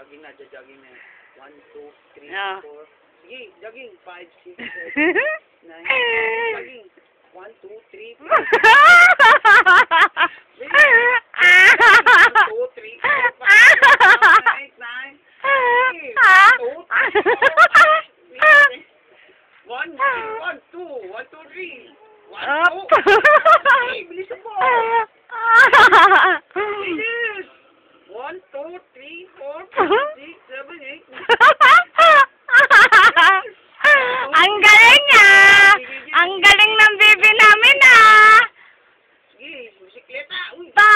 Jogging na, jogging na. 1, 2, 3, Ah. 4. Sige, jogging. 5, 6, 7, 9. Jogging. 1, 2, 3, 4. 1, 2, 3, 4, 5, 6, 7, 8, 9. 1, 2, 3. 1, 2, 3. Bilis mo. Bilis. 1, 2, 3, 4, 5, 6, 7, 8, 9. Ang galing ah! Ang galing ng baby namin ah! Sige, bisikleta. Uy. Pa!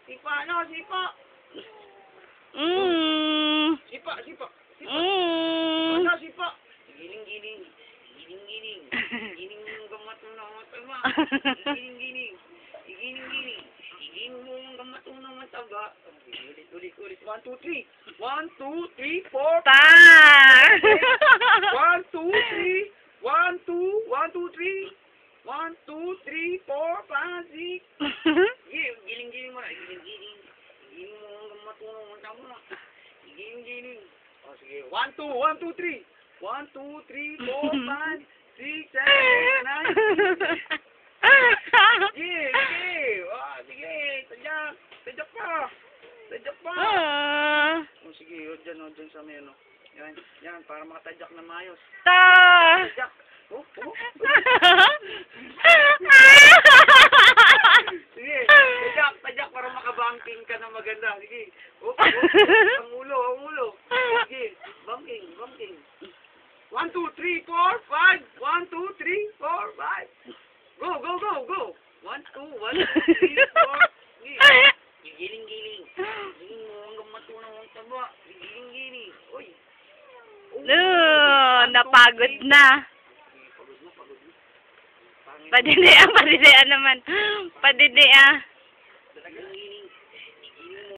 Sipa, ano? Sipa. Sipa, sipa. Sipa. Ano? Sipa. Giling-giling. Giling-giling. Giling mo gamat mo na mataba. Giling-giling. Giling-giling. Giling mo gamat mo na mataba. Ulit. 1, 2, 3. 1, 2, 3, 4. Pa! 1, 2, 3. 1, 2, 1, 2, 3. 1, 2, 3, 4, 5, 6. Giling-giling mo na. Giling-giling. Giling mo gamat mo na mataba. Giling-giling. O sige. 1, 2, 1, 2, 3. 1, 2, 3, 4, 5, 6, 7, 8, 9. Sige. Oh, sige. Tadyak. Tadyak pa. Tadyak pa. O sige. O dyan sa may ano. Yan. Para makatadyak na maayos. Ta! Tadyak. Oh. Sige. Tadyak para makabangking ka na maganda. Sige. Oh. Ang ulo. Sige. Bangking. 1, 2, 3, 4, 5. 1, 2, 3, 4, 5. Go. 1, 2, 3, 4. Giling-giling. Giling mo hanggang matunaw ang taba. Giling-giling. Uy. Napagod na. Pagod na. Padidian naman. Padidian.